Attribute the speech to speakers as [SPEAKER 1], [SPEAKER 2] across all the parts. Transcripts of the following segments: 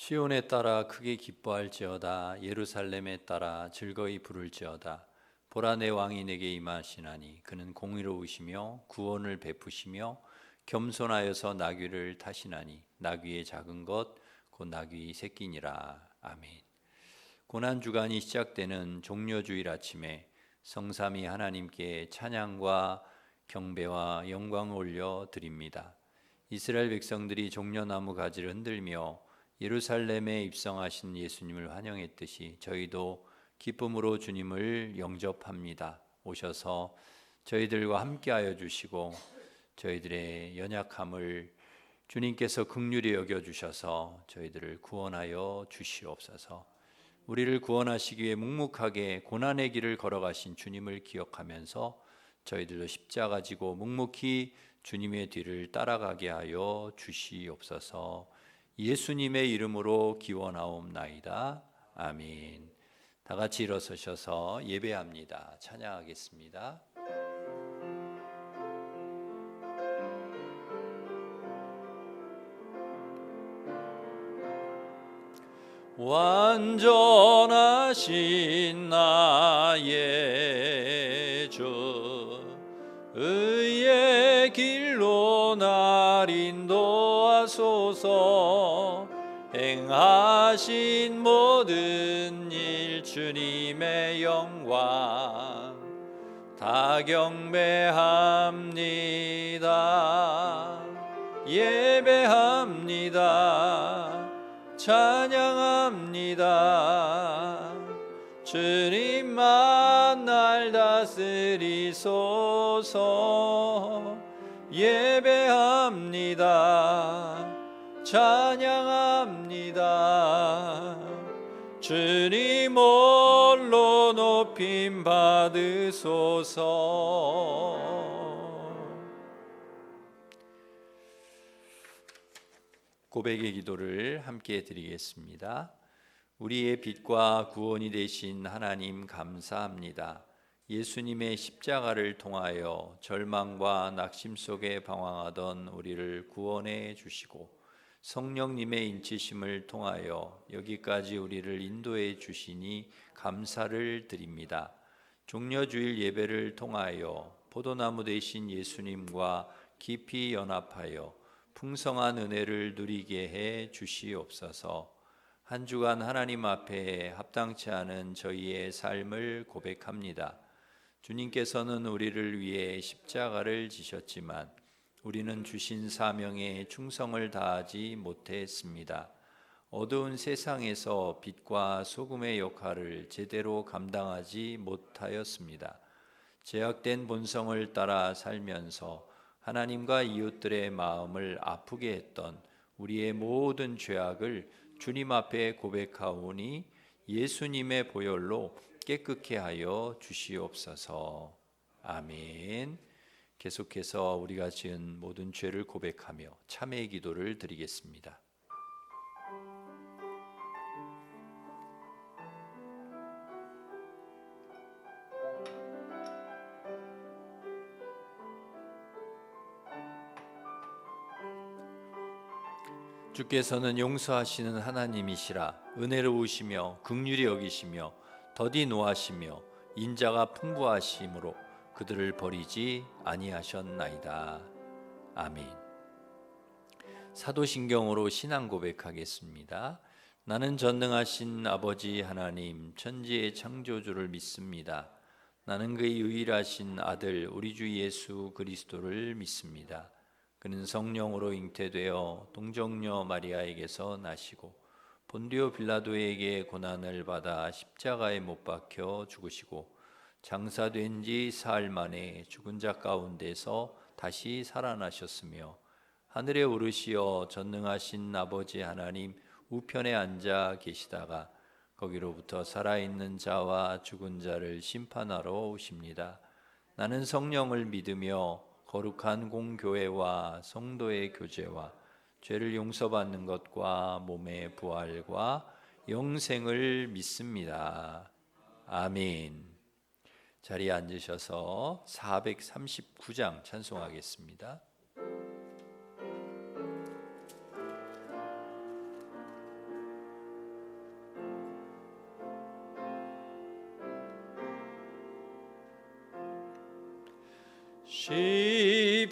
[SPEAKER 1] 시온에 따라 크게 기뻐할지어다. 예루살렘에 따라 즐거이 부를지어다. 보라, 내 왕이 내게 임하시나니 그는 공의로우시며 구원을 베푸시며 겸손하여서 나귀를 타시나니 나귀의 작은 것 곧 나귀 새끼니라. 아멘. 고난 주간이 시작되는 종려주일 아침에 성삼위 하나님께 찬양과 경배와 영광을 올려 드립니다. 이스라엘 백성들이 종려나무 가지를 흔들며 예루살렘에 입성하신 예수님을 환영했듯이 저희도 기쁨으로 주님을 영접합니다. 오셔서 저희들과 함께하여 주시고 저희들의 연약함을 주님께서 긍휼히 여겨주셔서 저희들을 구원하여 주시옵소서. 우리를 구원하시기 위해 묵묵하게 고난의 길을 걸어가신 주님을 기억하면서 저희들도 십자가 지고 묵묵히 주님의 뒤를 따라가게 하여 주시옵소서. 예수님의 이름으로 기원하옵나이다. 아멘. 다 같이 일어서셔서 예배합니다. 찬양하겠습니다. 완전하신 나의 주, 의의 길로 날 인도하소서. 행하신 모든 일 주님의 영광 다 경배합니다. 예배합니다. 찬양합니다. 주님만 날 다스리소서. 예배합니다. 찬양합니다. 주님 홀로 높임 받으소서. 고백의 기도를 함께 드리겠습니다. 우리의 빛과 구원이 되신 하나님 감사합니다. 예수님의 십자가를 통하여 절망과 낙심 속에 방황하던 우리를 구원해 주시고 성령님의 인치심을 통하여 여기까지 우리를 인도해 주시니 감사를 드립니다. 종려주일 예배를 통하여 포도나무 되신 예수님과 깊이 연합하여 풍성한 은혜를 누리게 해 주시옵소서. 한 주간 하나님 앞에 합당치 않은 저희의 삶을 고백합니다. 주님께서는 우리를 위해 십자가를 지셨지만 우리는 주신 사명에 충성을 다하지 못했습니다. 어두운 세상에서 빛과 소금의 역할을 제대로 감당하지 못하였습니다. 제약된 본성을 따라 살면서 하나님과 이웃들의 마음을 아프게 했던 우리의 모든 죄악을 주님 앞에 고백하오니 예수님의 보혈로 깨끗게 하여 주시옵소서. 아멘. 계속해서 우리가 지은 모든 죄를 고백하며 참회의 기도를 드리겠습니다. 주께서는 용서하시는 하나님이시라. 은혜로우시며 긍휼히 여기시며 더디 노하시며 인자가 풍부하심으로 그들을 버리지 아니하셨나이다. 아멘. 사도신경으로 신앙 고백하겠습니다. 나는 전능하신 아버지 하나님 천지의 창조주를 믿습니다. 나는 그의 유일하신 아들 우리 주 예수 그리스도를 믿습니다. 그는 성령으로 잉태되어 동정녀 마리아에게서 나시고 본디오 빌라도에게 고난을 받아 십자가에 못 박혀 죽으시고 장사된 지 사흘 만에 죽은 자 가운데서 다시 살아나셨으며 하늘에 오르시어 전능하신 아버지 하나님 우편에 앉아 계시다가 거기로부터 살아있는 자와 죽은 자를 심판하러 오십니다. 나는 성령을 믿으며 거룩한 공교회와 성도의 교제와 죄를 용서받는 것과 몸의 부활과 영생을 믿습니다. 아멘. 자리에 앉으셔서 439장 찬송하겠습니다.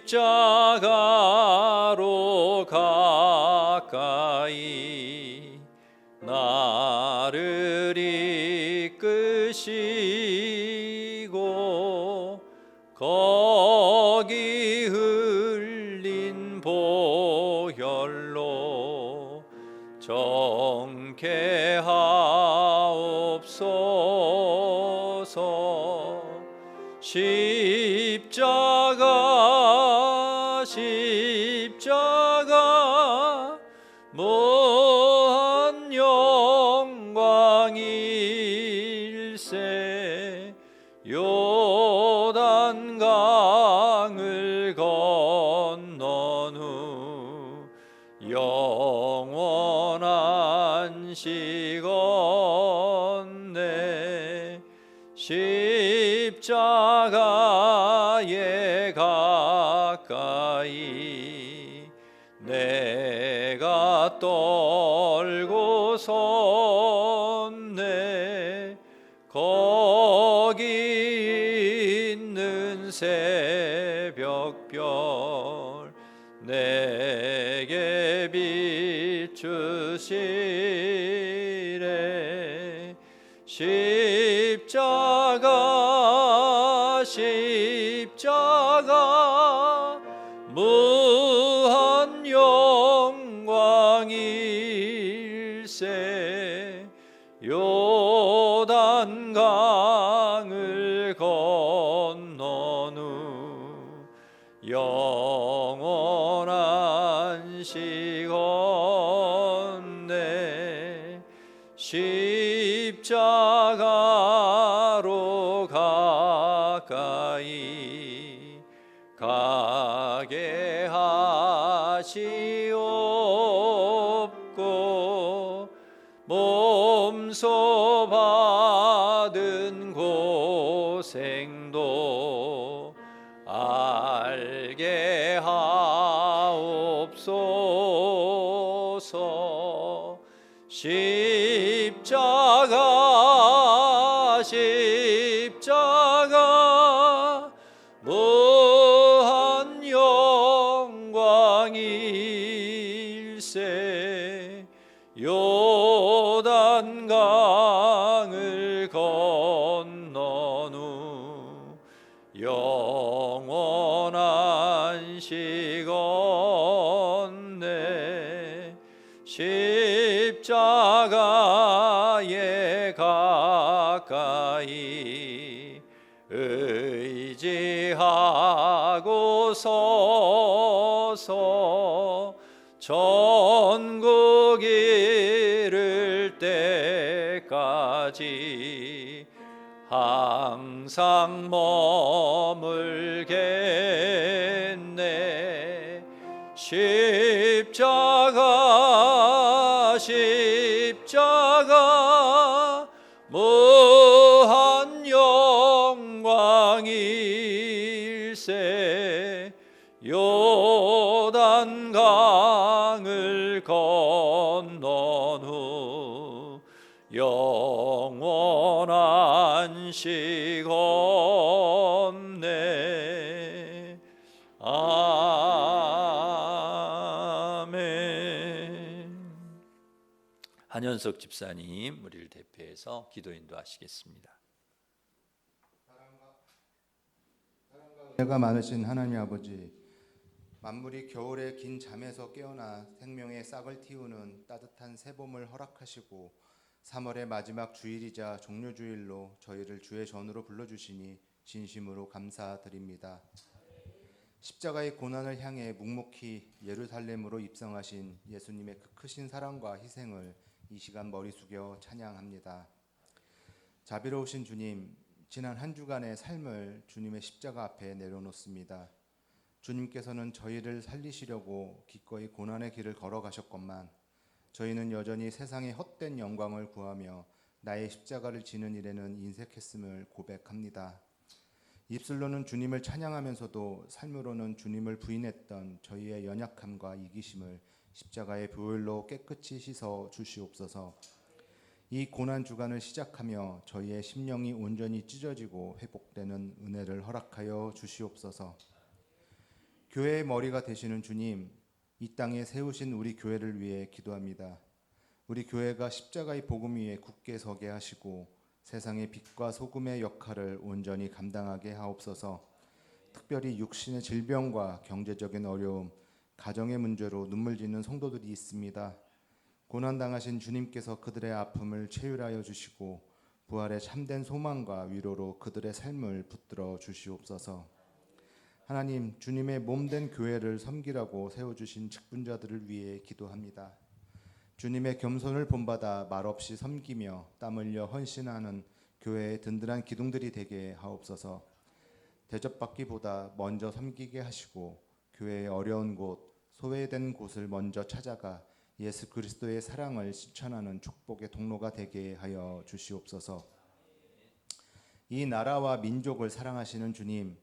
[SPEAKER 1] 십자가로 가까이 나를 이끄시고 거기 흘린 보혈로 정케 하옵소서. 십자가 무한 영광일세. 요단강을 건넌 후 영원한 시건네. 십자가에 가까이 내가 떨고 섰네. 거기 있는 새벽별 내게 비추시래. 십자가 무한 영광일세. 요단강을 건넌 후 영원한 시건네. 십자가로 가까이 가게 하시옵고 몸소 받은 고생도 알게 하옵소서. 십자가 무한 영광일세. 요단강을 건넌 후 영원한 시건네. 십자가에 가까이 의지하고 서서 천국 이를 때까지 항상 머물겠네. 십자가 무한 영광일세. 요단강을 건넌 후 영원한 시건네. 아멘. 한현석 집사님 우리를 대표해서 기도 인도하시겠습니다.
[SPEAKER 2] 은혜가 많으신 하나님 아버지, 만물이 겨울의 긴 잠에서 깨어나 생명의 싹을 틔우는 따뜻한 새봄을 허락하시고 3월의 마지막 주일이자 종료주일로 저희를 주의 전으로 불러주시니 진심으로 감사드립니다. 십자가의 고난을 향해 묵묵히 예루살렘으로 입성하신 예수님의 그 크신 사랑과 희생을 이 시간 머리 숙여 찬양합니다. 자비로우신 주님, 지난 한 주간의 삶을 주님의 십자가 앞에 내려놓습니다. 주님께서는 저희를 살리시려고 기꺼이 고난의 길을 걸어가셨건만 저희는 여전히 세상의 헛된 영광을 구하며 나의 십자가를 지는 일에는 인색했음을 고백합니다. 입술로는 주님을 찬양하면서도 삶으로는 주님을 부인했던 저희의 연약함과 이기심을 십자가의 보혈로 깨끗이 씻어 주시옵소서. 이 고난 주간을 시작하며 저희의 심령이 온전히 찢어지고 회복되는 은혜를 허락하여 주시옵소서. 교회의 머리가 되시는 주님, 이 땅에 세우신 우리 교회를 위해 기도합니다. 우리 교회가 십자가의 복음 위에 굳게 서게 하시고 세상의 빛과 소금의 역할을 온전히 감당하게 하옵소서. 특별히 육신의 질병과 경제적인 어려움, 가정의 문제로 눈물 짓는 성도들이 있습니다. 고난당하신 주님께서 그들의 아픔을 채율하여 주시고 부활의 참된 소망과 위로로 그들의 삶을 붙들어 주시옵소서. 하나님, 주님의 몸된 교회를 섬기라고 세워주신 직분자들을 위해 기도합니다. 주님의 겸손을 본받아 말없이 섬기며 땀 흘려 헌신하는 교회의 든든한 기둥들이 되게 하옵소서. 대접받기보다 먼저 섬기게 하시고 교회의 어려운 곳, 소외된 곳을 먼저 찾아가 예수 그리스도의 사랑을 실천하는 축복의 통로가 되게 하여 주시옵소서. 이 나라와 민족을 사랑하시는 주님,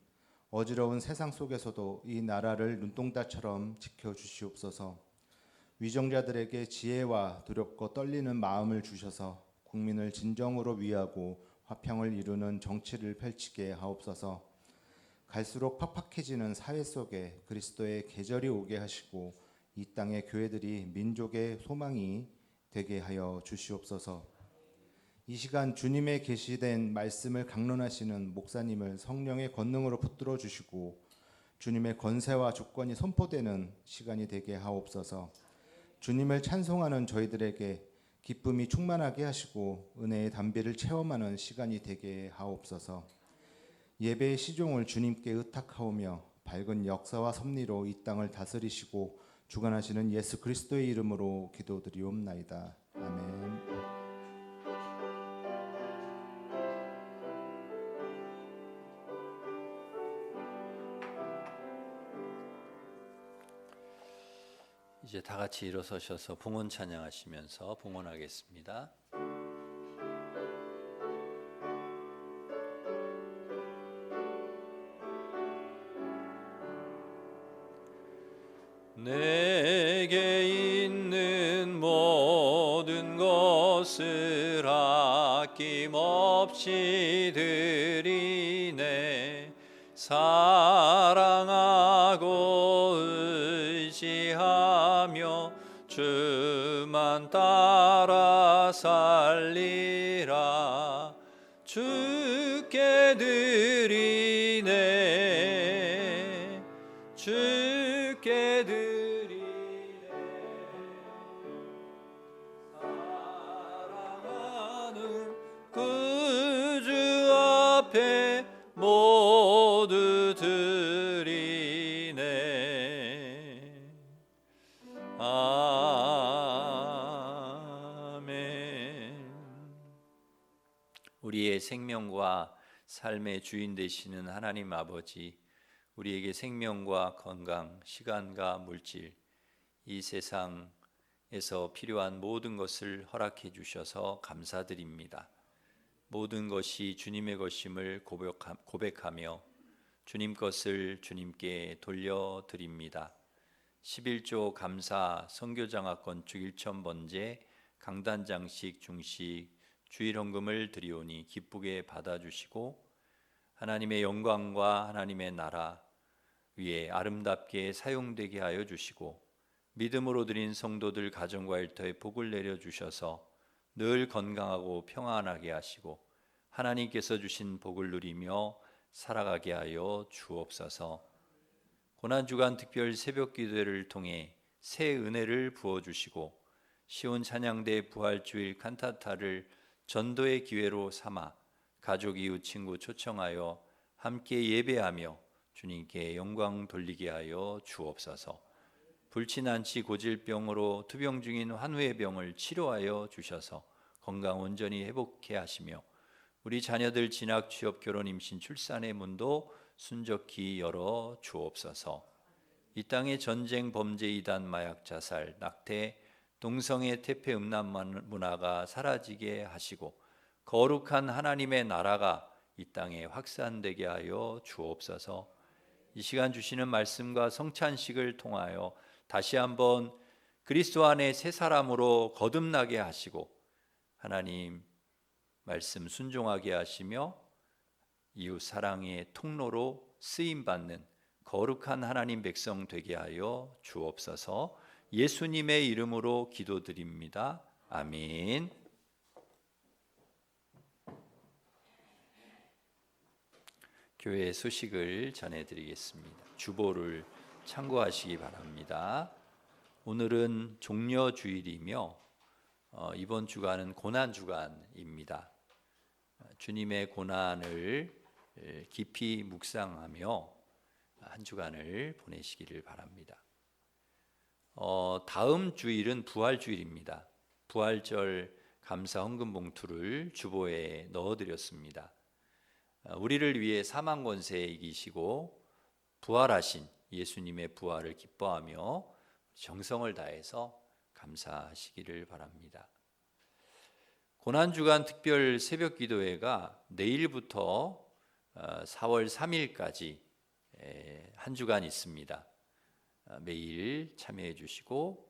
[SPEAKER 2] 어지러운 세상 속에서도 이 나라를 눈동자처럼 지켜주시옵소서. 위정자들에게 지혜와 두렵고 떨리는 마음을 주셔서 국민을 진정으로 위하고 화평을 이루는 정치를 펼치게 하옵소서. 갈수록 팍팍해지는 사회 속에 그리스도의 계절이 오게 하시고 이 땅의 교회들이 민족의 소망이 되게 하여 주시옵소서. 이 시간 주님의 계시된 말씀을 강론하시는 목사님을 성령의 권능으로 붙들어 주시고 주님의 권세와 주권이 선포되는 시간이 되게 하옵소서. 주님을 찬송하는 저희들에게 기쁨이 충만하게 하시고 은혜의 담비를 체험하는 시간이 되게 하옵소서. 예배의 시종을 주님께 의탁하오며 밝은 역사와 섭리로 이 땅을 다스리시고 주관하시는 예수 그리스도의 이름으로 기도드리옵나이다. 아멘.
[SPEAKER 1] 이제 다 같이 일어서셔서 봉헌 찬양하시면서 봉헌하겠습니다. 내게 있는 모든 것을 아낌없이 드리네. 사랑하고 의지하며 주만 따라 살리라. 주께 드리네. 주께 드리네. 사랑하는 구주 앞에 모두 드리네. 아멘. 우리의 생명과 삶의 주인 되시는 하나님 아버지, 우리에게 생명과 건강, 시간과 물질, 이 세상에서 필요한 모든 것을 허락해 주셔서 감사드립니다. 모든 것이 주님의 것임을 고백하며 주님 것을 주님께 돌려드립니다. 11조 감사 선교장학 건축 1,000번제 강단장식 중식 주일헌금을 드리오니 기쁘게 받아주시고 하나님의 영광과 하나님의 나라 위에 아름답게 사용되게 하여 주시고 믿음으로 드린 성도들 가정과 일터에 복을 내려주셔서 늘 건강하고 평안하게 하시고 하나님께서 주신 복을 누리며 살아가게 하여 주옵소서. 고난주간 특별 새벽 기도회를 통해 새 은혜를 부어주시고 시온 찬양대 부활주일 칸타타를 전도의 기회로 삼아 가족, 이웃, 친구 초청하여 함께 예배하며 주님께 영광 돌리게 하여 주옵소서. 불친한치 고질병으로 투병 중인 환우의 병을 치료하여 주셔서 건강 온전히 회복케 하시며 우리 자녀들 진학, 취업, 결혼, 임신, 출산의 문도 순적히 열어 주옵소서. 이 땅의 전쟁, 범죄, 이단, 마약, 자살, 낙태, 동성애, 퇴폐, 음란 문화가 사라지게 하시고 거룩한 하나님의 나라가 이 땅에 확산되게 하여 주옵소서. 이 시간 주시는 말씀과 성찬식을 통하여 다시 한번 그리스도 안에 새 사람으로 거듭나게 하시고 하나님 말씀 순종하게 하시며 이웃 사랑의 통로로 쓰임받는 거룩한 하나님 백성 되게 하여 주옵소서. 예수님의 이름으로 기도드립니다. 아멘. 교회 소식을 전해드리겠습니다. 주보를 참고하시기 바랍니다. 오늘은 종려주일이며 이번 주간은 고난주간입니다. 주님의 고난을 깊이 묵상하며 한 주간을 보내시기를 바랍니다. 다음 주일은 부활주일입니다. 부활절 감사 헌금 봉투를 주보에 넣어드렸습니다. 우리를 위해 사망 권세에 이기시고 부활하신 예수님의 부활을 기뻐하며 정성을 다해서 감사하시기를 바랍니다. 고난주간 특별 새벽기도회가 내일부터 4월 3일까지 한 주간 있습니다. 매일 참여해 주시고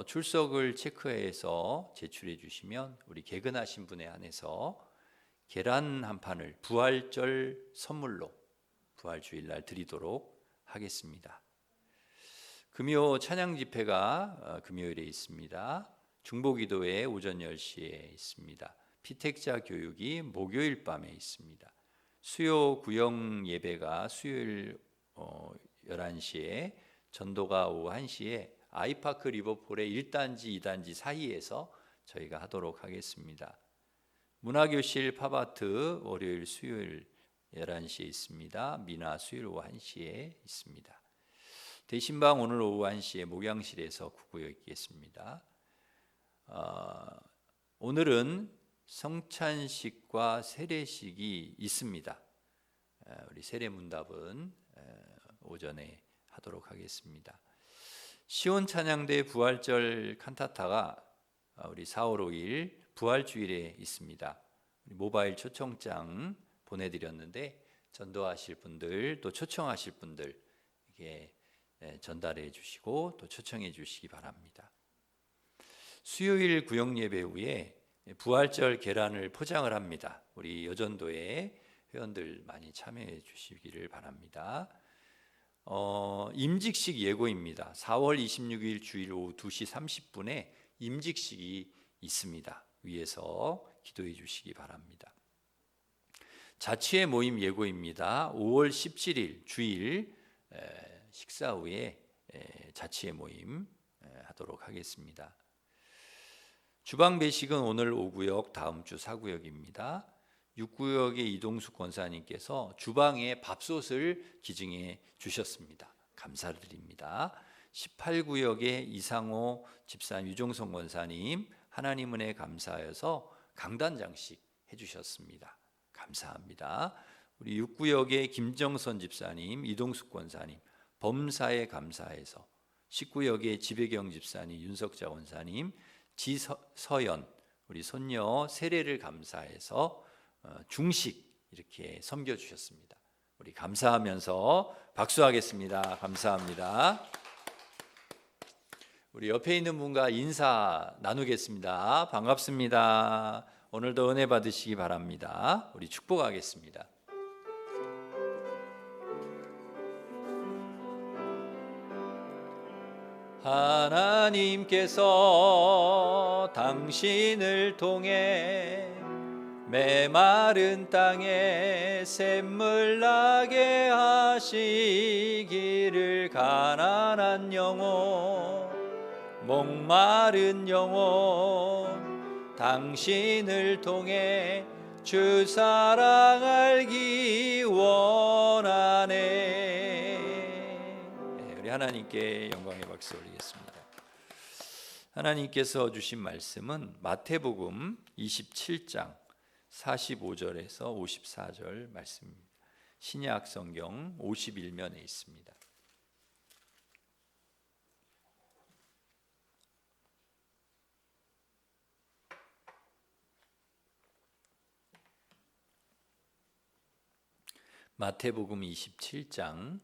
[SPEAKER 1] 출석을 체크해서 제출해 주시면 우리 개근하신 분에 한해서 계란 한 판을 부활절 선물로 부활주일날 드리도록 하겠습니다. 금요 찬양 집회가 금요일에 있습니다. 중보기도회 오전 10시에 있습니다. 피택자 교육이 목요일 밤에 있습니다. 수요 구역 예배가 수요일 11시에, 전도가 오후 1시에 아이파크 리버폴의 1단지 2단지 사이에서 저희가 하도록 하겠습니다. 문화교실 팝아트 월요일 수요일 11시에 있습니다. 미나 수요일 오후 1시에 있습니다. 대신방 오늘 오후 1시에 목양실에서 구구여 있겠습니다. 오늘은 성찬식과 세례식이 있습니다. 우리 세례문답은 오전에 하도록 하겠습니다. 시온 찬양대 부활절 칸타타가 우리 4월 5일 부활주일에 있습니다. 모바일 초청장 보내드렸는데 전도하실 분들 또 초청하실 분들에게 전달해 주시고 또 초청해 주시기 바랍니다. 수요일 구역예배 후에 부활절 계란을 포장을 합니다. 우리 여전도의 회원들 많이 참여해 주시기를 바랍니다. 임직식 예고입니다. 4월 26일 주일 오후 2시 30분에 임직식이 있습니다. 위에서 기도해 주시기 바랍니다. 자취회 모임 예고입니다. 5월 17일 주일 식사 후에 자취회 모임 하도록 하겠습니다. 주방 배식은 오늘 5구역, 다음 주 4구역입니다. 6구역의 이동숙 권사님께서 주방에 밥솥을 기증해 주셨습니다. 감사드립니다. 18구역의 이상호 집사님, 유종성 권사님 하나님 은혜 감사하여서 강단 장식 해주셨습니다. 감사합니다. 우리 6구역의 김정선 집사님, 이동숙 권사님 범사에 감사해서, 19구역의 지배경 집사님, 윤석자 권사님, 지서연 우리 손녀 세례를 감사해서 중식 이렇게 섬겨주셨습니다. 우리 감사하면서 박수하겠습니다. 감사합니다. 우리 옆에 있는 분과 인사 나누겠습니다. 반갑습니다. 오늘도 은혜 받으시기 바랍니다. 우리 축복하겠습니다. 하나님께서 당신을 통해 메마른 땅에 샘물 나게 하시기를, 가난한 영혼, 목마른 영혼, 당신을 통해 주 사랑 알기 원하네. 우리 하나님께 영광의 박수 올리겠습니다. 하나님께서 주신 말씀은 마태복음 27장 45절에서 54절 말씀입니다. 신약 성경 51면에 있습니다. 마태복음 27장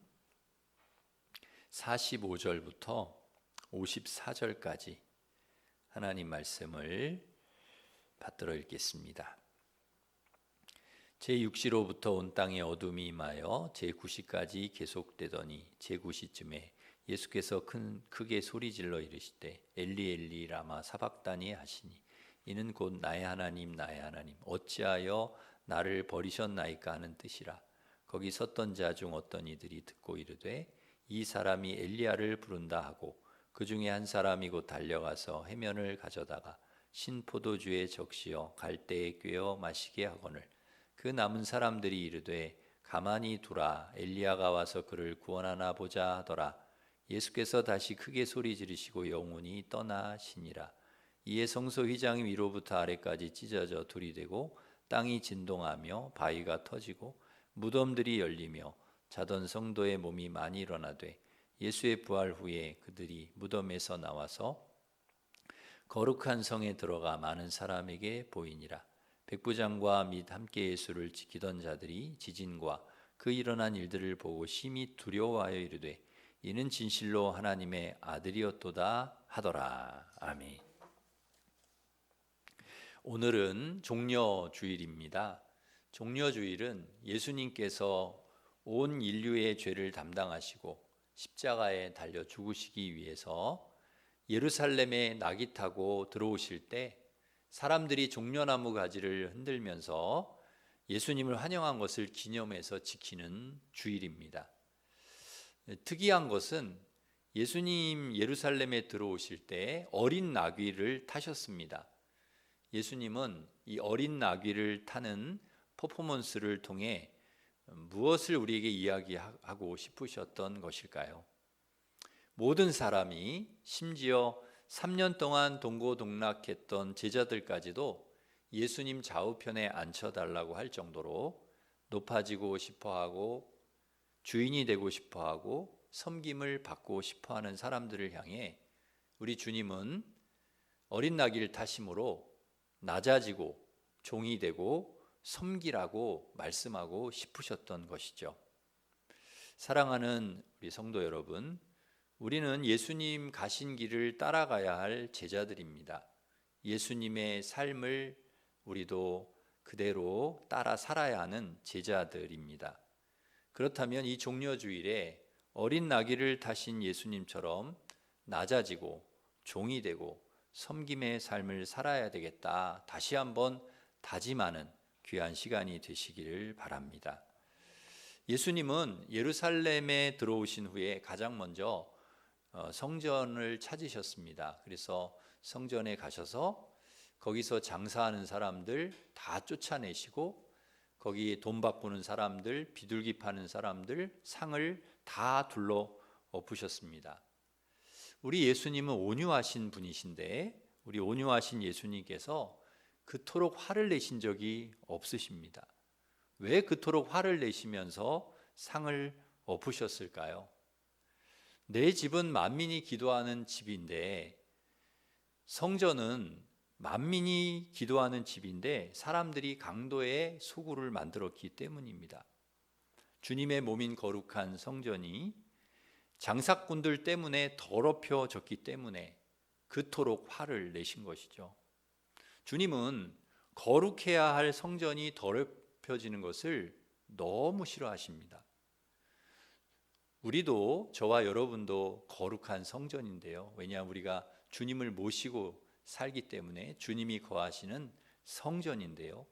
[SPEAKER 1] 45절부터 54절까지 하나님 말씀을 받들어 읽겠습니다. 제6시로부터 온 땅에 어둠이 임하여 제9시까지 계속되더니 제9시쯤에 예수께서 크게 소리질러 이르시되 엘리 엘리 라마 사박다니 하시니 이는 곧 나의 하나님 나의 하나님 어찌하여 나를 버리셨나이까 하는 뜻이라. 거기 섰던 자 중 어떤 이들이 듣고 이르되 이 사람이 엘리야를 부른다 하고 그 중에 한 사람이 곧 달려가서 해면을 가져다가 신 포도주에 적시어 갈대에 꿰어 마시게 하거늘 그 남은 사람들이 이르되 가만히 두라 엘리야가 와서 그를 구원하나 보자 하더라. 예수께서 다시 크게 소리 지르시고 영혼이 떠나시니라. 이에 성소 휘장이 위로부터 아래까지 찢어져 둘이 되고 땅이 진동하며 바위가 터지고 무덤들이 열리며 자던 성도의 몸이 많이 일어나되 예수의 부활 후에 그들이 무덤에서 나와서 거룩한 성에 들어가 많은 사람에게 보이니라. 백부장과 및 함께 예수를 지키던 자들이 지진과 그 일어난 일들을 보고 심히 두려워하여 이르되 이는 진실로 하나님의 아들이었도다 하더라. 아멘. 오늘은 종려주일입니다. 종려주일은 예수님께서 온 인류의 죄를 담당하시고 십자가에 달려 죽으시기 위해서 예루살렘에 낙이 타고 들어오실 때 사람들이 종려나무 가지를 흔들면서 예수님을 환영한 것을 기념해서 지키는 주일입니다. 특이한 것은 예수님 예루살렘에 들어오실 때 어린 나귀를 타셨습니다. 예수님은 이 어린 나귀를 타는 퍼포먼스를 통해 무엇을 우리에게 이야기하고 싶으셨던 것일까요? 모든 사람이 심지어 3년 동안 동고동락했던 제자들까지도 예수님 좌우편에 앉혀달라고 할 정도로 높아지고 싶어하고 주인이 되고 싶어하고 섬김을 받고 싶어하는 사람들을 향해 우리 주님은 어린 나귀를 타심으로 낮아지고 종이 되고 섬기라고 말씀하고 싶으셨던 것이죠. 사랑하는 우리 성도 여러분, 우리는 예수님 가신 길을 따라가야 할 제자들입니다. 예수님의 삶을 우리도 그대로 따라 살아야 하는 제자들입니다. 그렇다면 이 종려주일에 어린 나귀를 타신 예수님처럼 낮아지고 종이 되고 섬김의 삶을 살아야 되겠다. 다시 한번 다짐하는 귀한 시간이 되시기를 바랍니다. 예수님은 예루살렘에 들어오신 후에 가장 먼저 성전을 찾으셨습니다. 그래서 성전에 가셔서 거기서 장사하는 사람들 다 쫓아내시고 거기 돈 바꾸는 사람들, 비둘기 파는 사람들, 상을 다 둘러 엎으셨습니다. 우리 예수님은 온유하신 분이신데 우리 온유하신 예수님께서 그토록 화를 내신 적이 없으십니다. 왜 그토록 화를 내시면서 상을 엎으셨을까요? 내 집은 만민이 기도하는 집인데 성전은 만민이 기도하는 집인데 사람들이 강도의 소굴을 만들었기 때문입니다. 주님의 몸인 거룩한 성전이 장사꾼들 때문에 더럽혀졌기 때문에 그토록 화를 내신 것이죠. 주님은 거룩해야 할 성전이 더럽혀지는 것을 너무 싫어하십니다. 우리도 저와 여러분도 거룩한 성전인데요. 왜냐하면 우리가 주님을 모시고 살기 때문에 주님이 거하시는 성전인데요.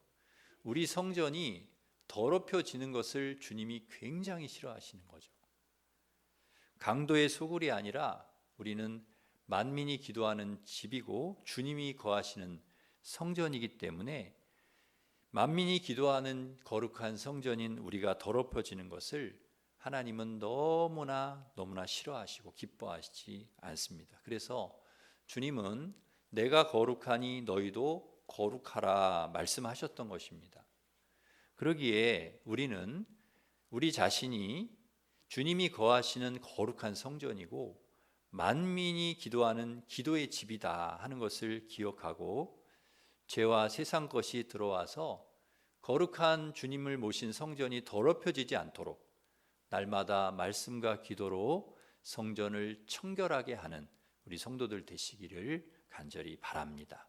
[SPEAKER 1] 우리 성전이 더럽혀지는 것을 주님이 굉장히 싫어하시는 거죠. 강도의 소굴이 아니라 우리는 만민이 기도하는 집이고 주님이 거하시는 성전이기 때문에 만민이 기도하는 거룩한 성전인 우리가 더럽혀지는 것을 하나님은 너무나 싫어하시고 기뻐하시지 않습니다. 그래서 주님은 내가 거룩하니 너희도 거룩하라 말씀하셨던 것입니다. 그러기에 우리는 우리 자신이 주님이 거하시는 거룩한 성전이고 만민이 기도하는 기도의 집이다 하는 것을 기억하고 죄와 세상 것이 들어와서 거룩한 주님을 모신 성전이 더럽혀지지 않도록 날마다 말씀과 기도로 성전을 청결하게 하는 우리 성도들 되시기를 간절히 바랍니다.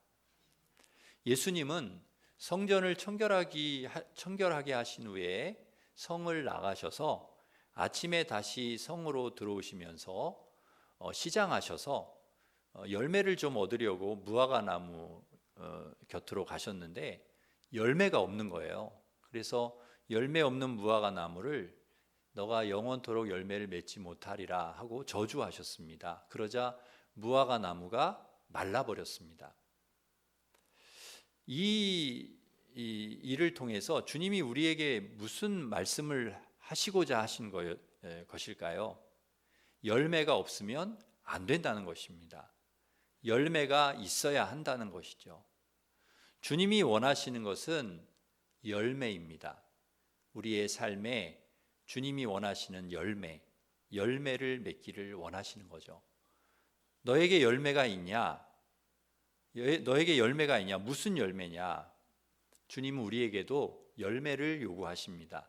[SPEAKER 1] 예수님은 성전을 청결하게 하신 후에 성을 나가셔서 아침에 다시 성으로 들어오시면서 시장하셔서 열매를 좀 얻으려고 무화과 나무 곁으로 가셨는데 열매가 없는 거예요. 그래서 열매 없는 무화과 나무를 너가 영원토록 열매를 맺지 못하리라 하고 저주하셨습니다. 그러자 무화과 나무가 말라버렸습니다. 이 일을 통해서 주님이 우리에게 무슨 말씀을 하시고자 하신 것일까요? 열매가 없으면 안 된다는 것입니다. 열매가 있어야 한다는 것이죠. 주님이 원하시는 것은 열매입니다. 우리의 삶에 주님이 원하시는 열매를 맺기를 원하시는 거죠. 너에게 열매가 있냐? 너에게 열매가 있냐? 무슨 열매냐? 주님은 우리에게도 열매를 요구하십니다.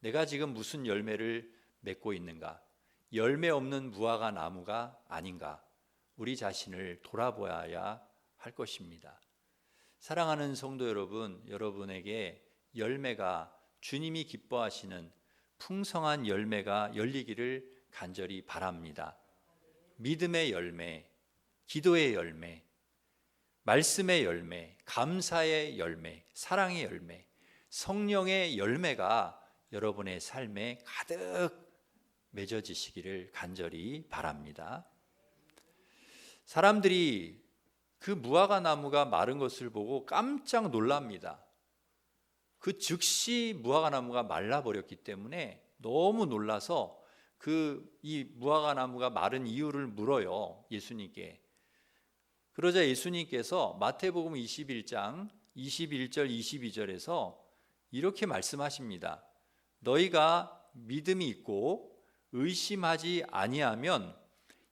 [SPEAKER 1] 내가 지금 무슨 열매를 맺고 있는가? 열매 없는 무화과 나무가 아닌가? 우리 자신을 돌아보아야 할 것입니다. 사랑하는 성도 여러분, 여러분에게 열매가 주님이 기뻐하시는 풍성한 열매가 열리기를 간절히 바랍니다. 믿음의 열매, 기도의 열매, 말씀의 열매, 감사의 열매, 사랑의 열매, 성령의 열매가 여러분의 삶에 가득 맺어지시기를 간절히 바랍니다. 사람들이 그 무화과 나무가 마른 것을 보고 깜짝 놀랍니다. 그 즉시 무화과 나무가 말라버렸기 때문에 너무 놀라서 이 무화과 나무가 마른 이유를 물어요, 예수님께. 그러자 예수님께서 마태복음 21장 21절 22절에서 이렇게 말씀하십니다. 너희가 믿음이 있고 의심하지 아니하면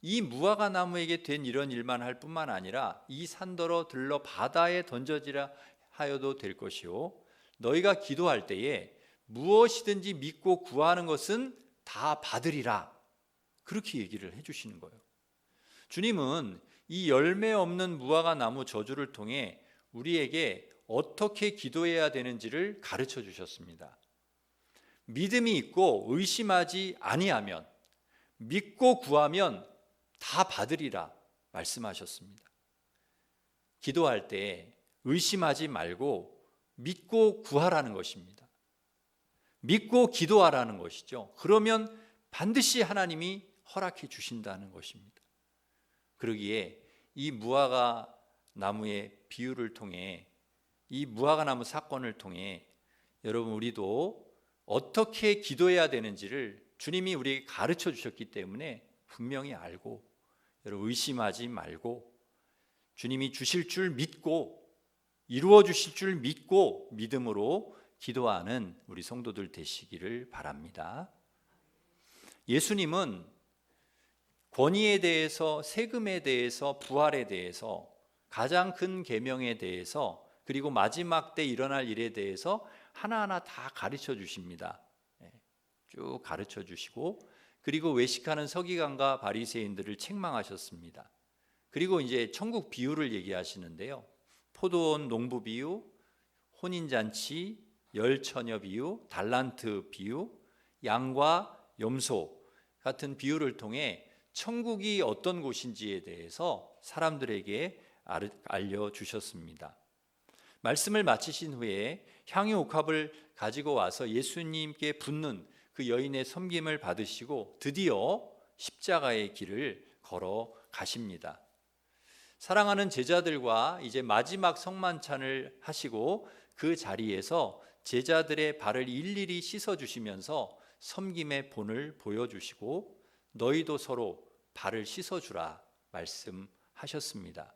[SPEAKER 1] 이 무화과 나무에게 된 이런 일만 할 뿐만 아니라 이 산더러 들러 바다에 던져지라 하여도 될 것이요 너희가 기도할 때에 무엇이든지 믿고 구하는 것은 다 받으리라. 그렇게 얘기를 해주시는 거예요. 주님은 이 열매 없는 무화과 나무 저주를 통해 우리에게 어떻게 기도해야 되는지를 가르쳐 주셨습니다. 믿음이 있고 의심하지 아니하면, 믿고 구하면 다 받으리라 말씀하셨습니다. 기도할 때 의심하지 말고 믿고 구하라는 것입니다. 믿고 기도하라는 것이죠. 그러면 반드시 하나님이 허락해 주신다는 것입니다. 그러기에 이 무화과 나무의 비유를 통해, 이 무화과 나무 사건을 통해 여러분 우리도 어떻게 기도해야 되는지를 주님이 우리에게 가르쳐 주셨기 때문에 분명히 알고, 여러분 의심하지 말고 주님이 주실 줄 믿고 이루어 주실 줄 믿고 믿음으로 기도하는 우리 성도들 되시기를 바랍니다. 예수님은 권위에 대해서, 세금에 대해서, 부활에 대해서, 가장 큰 계명에 대해서, 그리고 마지막 때 일어날 일에 대해서 하나하나 다 가르쳐 주십니다. 쭉 가르쳐 주시고, 그리고 외식하는 서기관과 바리새인들을 책망하셨습니다. 그리고 이제 천국 비유를 얘기하시는데요. 포도원 농부 비유, 혼인잔치, 열처녀 비유, 달란트 비유, 양과 염소 같은 비유를 통해 천국이 어떤 곳인지에 대해서 사람들에게 알려주셨습니다. 말씀을 마치신 후에 향유 옥합을 가지고 와서 예수님께 붓는 그 여인의 섬김을 받으시고 드디어 십자가의 길을 걸어 가십니다. 사랑하는 제자들과 이제 마지막 성만찬을 하시고 그 자리에서 제자들의 발을 일일이 씻어주시면서 섬김의 본을 보여주시고 너희도 서로 발을 씻어주라 말씀하셨습니다.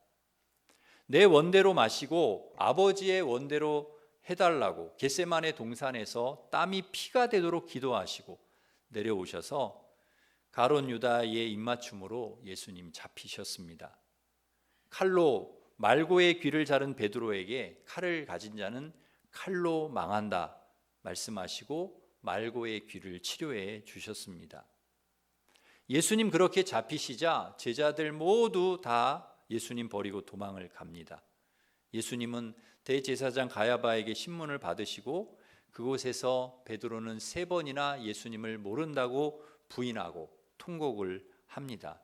[SPEAKER 1] 내 원대로 마시고 아버지의 원대로 해달라고 겟세마네 동산에서 땀이 피가 되도록 기도하시고 내려오셔서 가룟 유다의 입맞춤으로 예수님 잡히셨습니다. 칼로 말고의 귀를 자른 베드로에게 칼을 가진 자는 칼로 망한다 말씀하시고 말고의 귀를 치료해 주셨습니다. 예수님 그렇게 잡히시자 제자들 모두 다 예수님 버리고 도망을 갑니다. 예수님은 대제사장 가야바에게 신문을 받으시고 그곳에서 베드로는 3번이나 예수님을 모른다고 부인하고 통곡을 합니다.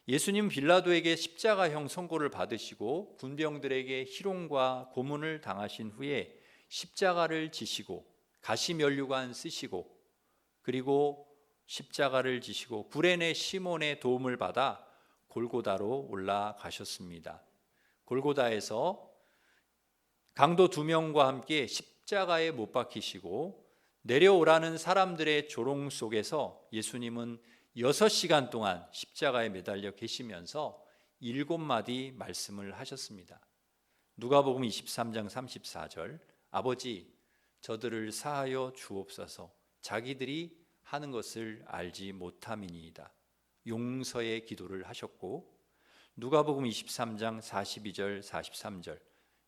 [SPEAKER 1] 예수님 빌라도에게 십자가형 선고를 받으시고 군병들에게 희롱과 고문을 당하신 후에 십자가를 지시고 가시면류관 쓰시고 그리고 십자가를 지시고 구레네 시몬의 도움을 받아 골고다로 올라가셨습니다. 골고다에서 강도 2명과 함께 십자가에 못 박히시고 내려오라는 사람들의 조롱 속에서 예수님은 6시간 동안 십자가에 매달려 계시면서 7마디 말씀을 하셨습니다. 누가복음 23장 34절 아버지 저들을 사하여 주옵소서 자기들이 하는 것을 알지 못함이니이다. 용서의 기도를 하셨고 누가복음 23장 42절 43절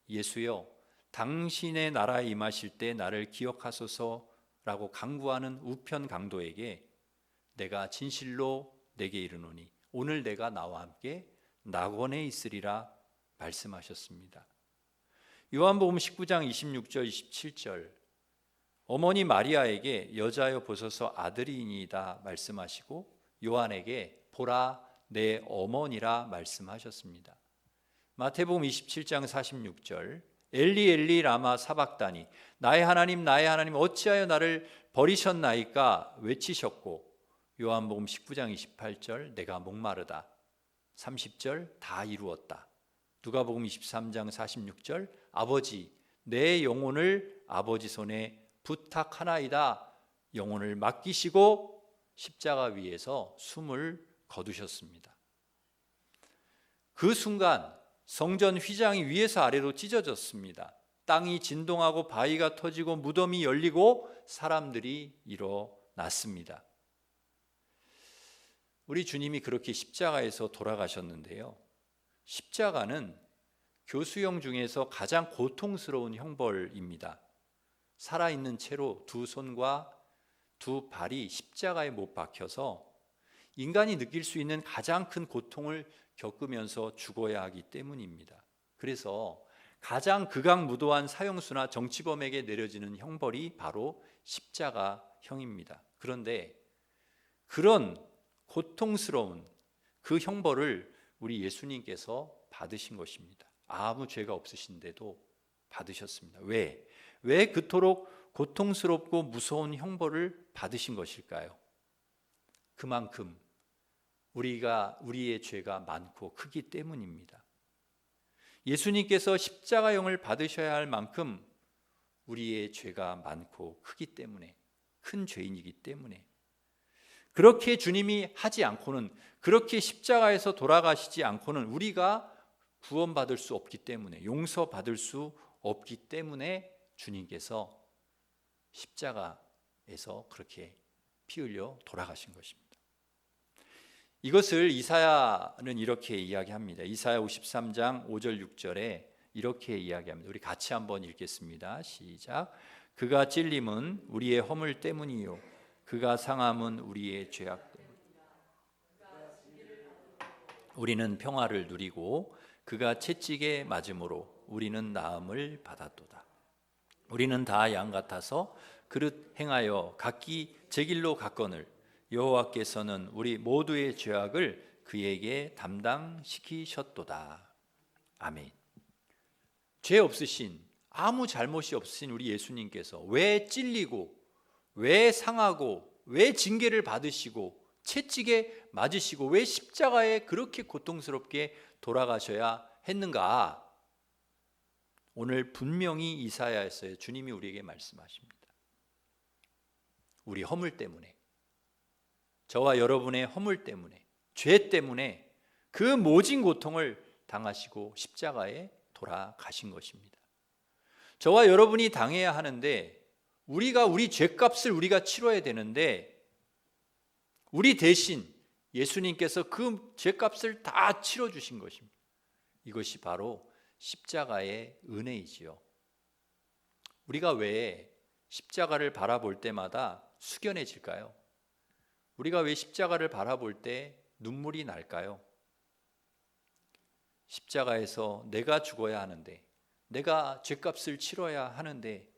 [SPEAKER 1] 예수여 당신의 나라에 임하실 때 나를 기억하소서라고 간구하는 우편 강도에게 내가 진실로 내게 이르노니 오늘 내가 나와 함께 낙원에 있으리라 말씀하셨습니다. 요한복음 19장 26절 27절 어머니 마리아에게 여자여 보소서 아들이니이다 말씀하시고 요한에게 보라 내 어머니라 말씀하셨습니다. 마태복음 27장 46절 엘리 엘리 라마 사박다니 나의 하나님 어찌하여 나를 버리셨나이까 외치셨고 요한복음 19장 28절 내가 목마르다 30절 다 이루었다. 누가복음 23장 46절 아버지 내 영혼을 아버지 손에 부탁하나이다. 영혼을 맡기시고 십자가 위에서 숨을 거두셨습니다. 그 순간 성전 휘장이 위에서 아래로 찢어졌습니다. 땅이 진동하고 바위가 터지고 무덤이 열리고 사람들이 일어났습니다. 우리 주님이 그렇게 십자가에서 돌아가셨는데요. 십자가는 교수형 중에서 가장 고통스러운 형벌입니다. 살아있는 채로 2손과 2발이 십자가에 못 박혀서 인간이 느낄 수 있는 가장 큰 고통을 겪으면서 죽어야 하기 때문입니다. 그래서 가장 극악무도한 사형수나 정치범에게 내려지는 형벌이 바로 십자가형입니다. 그런데 그런 고통스러운 그 형벌을 우리 예수님께서 받으신 것입니다. 아무 죄가 없으신데도 받으셨습니다. 왜 그토록 고통스럽고 무서운 형벌을 받으신 것일까요? 그만큼 우리의 죄가 많고 크기 때문입니다. 예수님께서 십자가형을 받으셔야 할 만큼 우리의 죄가 많고 크기 때문에 큰 죄인이기 때문에 그렇게 주님이 하지 않고는 그렇게 십자가에서 돌아가시지 않고는 우리가 구원받을 수 없기 때문에 용서받을 수 없기 때문에 주님께서 십자가에서 그렇게 피 흘려 돌아가신 것입니다. 이것을 이사야는 이렇게 이야기합니다. 이사야 53장 5절 6절에 이렇게 이야기합니다. 우리 같이 한번 읽겠습니다. 시작. 그가 찔림은 우리의 허물 때문이요 그가 상함은 우리의 죄악 때문이요 우리는 평화를 누리고 그가 채찍에 맞음으로 우리는 나음을 받았도다. 우리는 다 양 같아서 그릇 행하여 각기 제 길로 갔거늘 여호와께서는 우리 모두의 죄악을 그에게 담당시키셨도다. 아멘. 죄 없으신 아무 잘못이 없으신 우리 예수님께서 왜 찔리고 왜 상하고 왜 징계를 받으시고 채찍에 맞으시고 왜 십자가에 그렇게 고통스럽게 돌아가셔야 했는가? 오늘 분명히 이사야에서 주님이 우리에게 말씀하십니다. 우리 허물 때문에 저와 여러분의 허물 때문에 죄 때문에 그 모진 고통을 당하시고 십자가에 돌아가신 것입니다. 저와 여러분이 당해야 하는데 우리 죄값을 우리가 치러야 되는데 우리 대신 예수님께서 그 죄값을 다 치러주신 것입니다. 이것이 바로 십자가의 은혜이지요. 우리가 왜 십자가를 바라볼 때마다 숙연해질까요? 우리가 왜 십자가를 바라볼 때 눈물이 날까요? 십자가에서 내가 죽어야 하는데, 내가 죄값을 치러야 하는데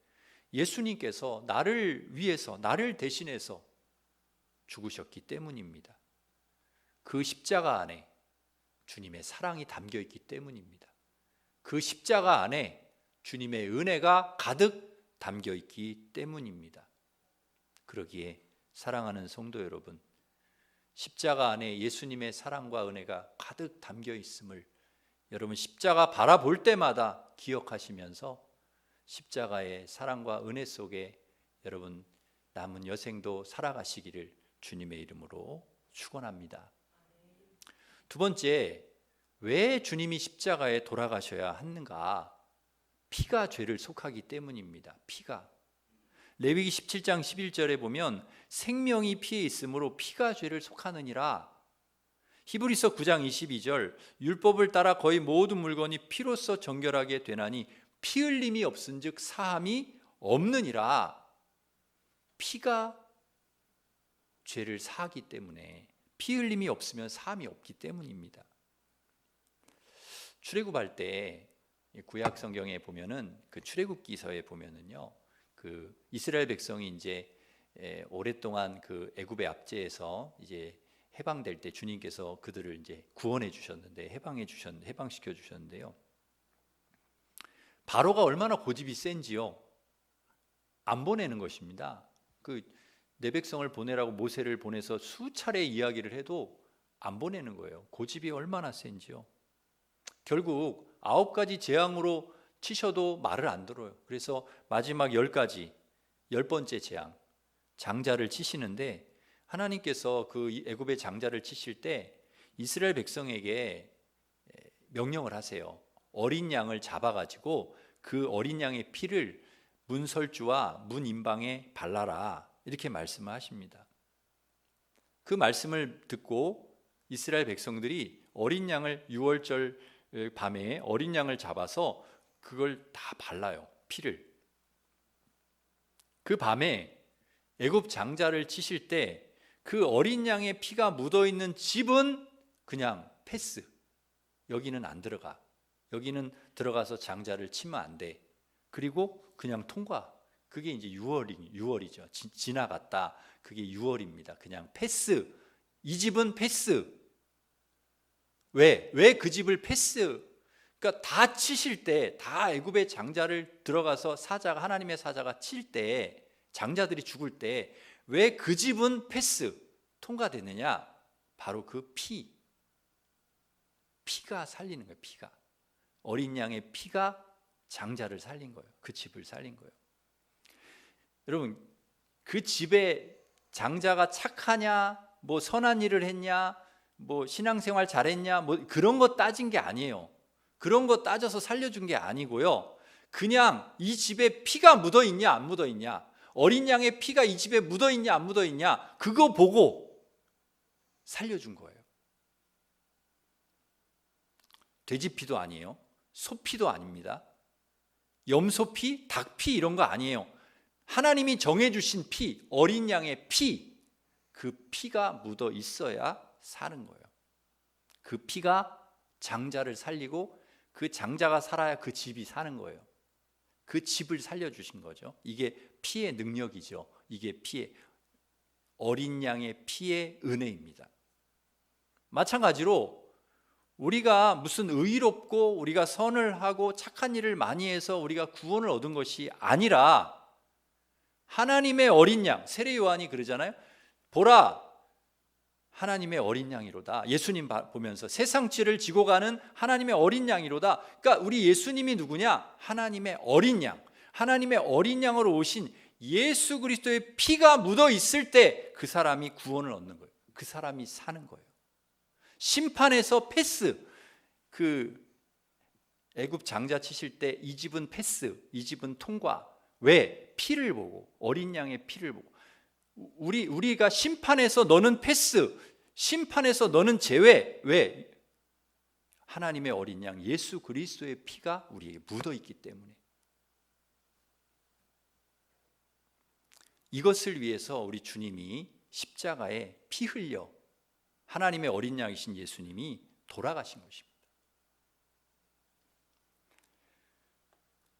[SPEAKER 1] 예수님께서 나를 위해서, 나를 대신해서 죽으셨기 때문입니다. 그 십자가 안에 주님의 사랑이 담겨 있기 때문입니다. 그 십자가 안에 주님의 은혜가 가득 담겨 있기 때문입니다. 그러기에 사랑하는 성도 여러분, 십자가 안에 예수님의 사랑과 은혜가 가득 담겨 있음을 여러분 십자가 바라볼 때마다 기억하시면서 십자가의 사랑과 은혜 속에 여러분 남은 여생도 살아가시기를 주님의 이름으로 축원합니다. 두 번째, 왜 주님이 십자가에 돌아가셔야 하는가? 피가 죄를 속하기 때문입니다. 피가. 레위기 17장 11절에 보면 생명이 피에 있으므로 피가 죄를 속하느니라. 히브리서 9장 22절 율법을 따라 거의 모든 물건이 피로써 정결하게 되나니 피 흘림이 없은즉 사함이 없느니라. 피가 죄를 사하기 때문에, 피 흘림이 없으면 사함이 없기 때문입니다. 출애굽할 때 구약 성경에 보면은 그 출애굽기서에 보면은요, 그 이스라엘 백성이 이제 오랫동안 그 애굽의 압제에서 이제 해방될 때 주님께서 그들을 이제 구원해 주셨는데, 해방시켜 주셨는데요. 바로가 얼마나 고집이 센지요. 안 보내는 것입니다. 내 백성을 보내라고 모세를 보내서 수차례 이야기를 해도 안 보내는 거예요. 고집이 얼마나 센지요. 결국 9가지 재앙으로 치셔도 말을 안 들어요. 그래서 마지막 10가지, 10번째 재앙, 장자를 치시는데, 하나님께서 그 애굽의 장자를 치실 때 이스라엘 백성에게 명령을 하세요. 어린 양을 잡아가지고 그 어린 양의 피를 문설주와 문 임방에 발라라, 이렇게 말씀을 하십니다. 그 말씀을 듣고 이스라엘 백성들이 어린 양을 6월절 밤에 어린 양을 잡아서 그걸 다 발라요. 피를. 그 밤에 애굽 장자를 치실 때 그 어린 양의 피가 묻어있는 집은 그냥 패스. 여기는 안 들어가. 여기는 들어가서 장자를 치면 안 돼. 그리고 그냥 통과. 그게 이제 6월이죠. 지나갔다. 그게 6월입니다. 그냥 패스. 이 집은 패스. 왜 그 집을 패스? 그러니까 다 치실 때, 다 애굽의 장자를 들어가서 하나님의 사자가 칠 때, 장자들이 죽을 때 왜 그 집은 패스, 통과되느냐? 바로 그 피가 살리는 거예요. 피가. 어린 양의 피가 장자를 살린 거예요. 그 집을 살린 거예요. 여러분, 그 집에 장자가 착하냐, 뭐 선한 일을 했냐, 뭐 신앙생활 잘했냐, 뭐 그런 거 따진 게 아니에요. 그런 거 따져서 살려준 게 아니고요. 그냥 이 집에 피가 묻어 있냐 안 묻어 있냐, 어린 양의 피가 이 집에 묻어 있냐 안 묻어 있냐, 그거 보고 살려준 거예요. 돼지 피도 아니에요. 소피도 아닙니다. 염소피, 닭피 이런 거 아니에요. 하나님이 정해주신 피, 어린 양의 피, 그 피가 묻어 있어야 사는 거예요. 그 피가 장자를 살리고 그 장자가 살아야 그 집이 사는 거예요. 그 집을 살려주신 거죠. 이게 피의 능력이죠. 이게 어린 양의 피의 은혜입니다. 마찬가지로 우리가 무슨 의롭고 우리가 선을 하고 착한 일을 많이 해서 우리가 구원을 얻은 것이 아니라 하나님의 어린 양, 세례 요한이 그러잖아요. 보라, 하나님의 어린 양이로다. 예수님 보면서 세상 죄를 지고 가는 하나님의 어린 양이로다. 그러니까 우리 예수님이 누구냐? 하나님의 어린 양. 하나님의 어린 양으로 오신 예수 그리스도의 피가 묻어 있을 때 그 사람이 구원을 얻는 거예요. 그 사람이 사는 거예요. 심판에서 패스. 그 애굽 장자 치실 때 이 집은 패스, 이 집은 통과. 왜? 피를 보고, 어린 양의 피를 보고. 우리가 심판에서 너는 패스, 심판에서 너는 제외. 왜? 하나님의 어린 양 예수 그리스도의 피가 우리에게 묻어 있기 때문에. 이것을 위해서 우리 주님이 십자가에 피 흘려 하나님의 어린 양이신 예수님이 돌아가신 것입니다.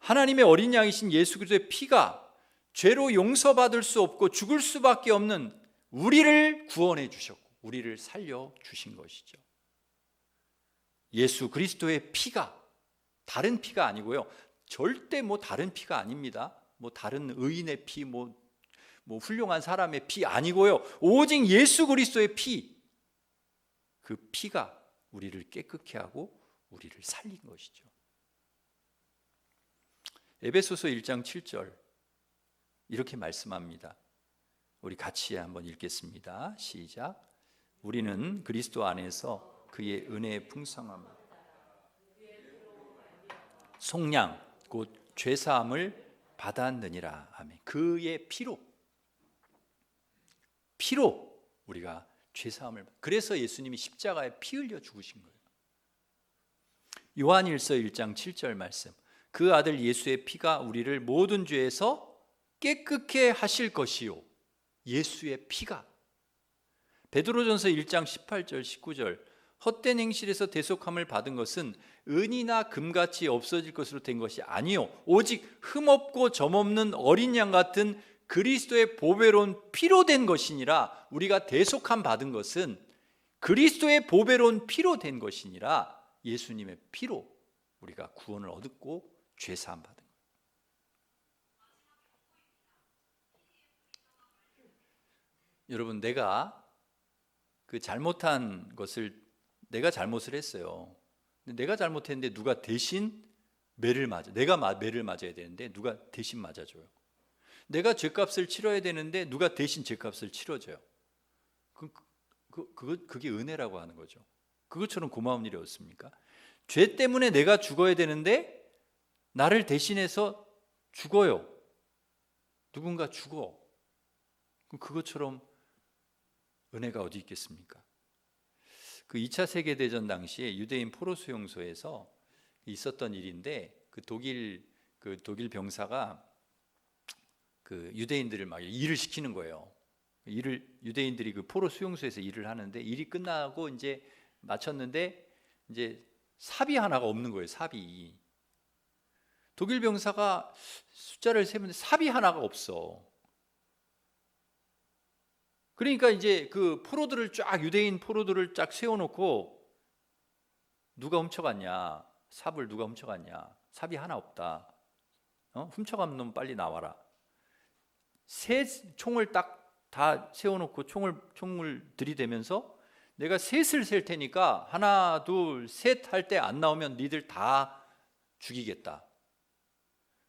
[SPEAKER 1] 하나님의 어린 양이신 예수 그리스도의 피가 죄로 용서받을 수 없고 죽을 수밖에 없는 우리를 구원해 주셨고 우리를 살려 주신 것이죠. 예수 그리스도의 피가 다른 피가 아니고요. 절대 다른 피가 아닙니다. 다른 의인의 피, 훌륭한 사람의 피 아니고요. 오직 예수 그리스도의 피, 그 피가 우리를 깨끗게 하고 우리를 살린 것이죠. 에베소서 1장 7절 이렇게 말씀합니다. 우리 같이 한번 읽겠습니다. 시작. 우리는 그리스도 안에서 그의 은혜의 풍성함을 속량 곧 죄사함을 받았느니라. 아멘. 그의 피로 우리가 죄사함을, 그래서 예수님이 십자가에 피 흘려 죽으신 거예요. 요한일서 1장 7절 말씀. 그 아들 예수의 피가 우리를 모든 죄에서 깨끗게 하실 것이요. 예수의 피가. 베드로전서 1장 18절 19절. 헛된 행실에서 대속함을 받은 것은 은이나 금같이 없어질 것으로 된 것이 아니요 오직 흠없고 점없는 어린 양 같은 그리스도의 보배로운 피로 된 것이니라. 우리가 대속함 받은 것은 그리스도의 보배로운 피로 된 것이니라. 예수님의 피로 우리가 구원을 얻고 죄사함 받은 거예요. 여러분, 내가 그 잘못한 것을 내가 잘못을 했어요. 근데 내가 잘못했는데 누가 대신 매를 맞아. 내가 매를 맞아야 되는데 누가 대신 맞아줘요. 내가 죄값을 치러야 되는데 누가 대신 죄값을 치러줘요. 그게 은혜라고 하는 거죠. 그것처럼 고마운 일이 없습니까? 죄 때문에 내가 죽어야 되는데 나를 대신해서 죽어요. 누군가 죽어. 그것처럼 은혜가 어디 있겠습니까? 그 2차 세계대전 당시에 유대인 포로 수용소에서 있었던 일인데 그 독일 병사가 그 유대인들을 막 일을 시키는 거예요. 유대인들이 그 포로 수용소에서 일을 하는데 일이 끝나고 이제 마쳤는데 이제 삽이 하나가 없는 거예요. 삽이. 독일 병사가 숫자를 세는데 삽이 하나가 없어. 그러니까 이제 그 포로들을 쫙 유대인 포로들을 쫙 세워놓고 누가 훔쳐갔냐? 삽을 누가 훔쳐갔냐? 삽이 하나 없다. 훔쳐간 놈 빨리 나와라. 세 총을 딱 다 세워놓고 총을 들이대면서 내가 셋을 셀 테니까 하나 둘 셋 할 때 안 나오면 니들 다 죽이겠다.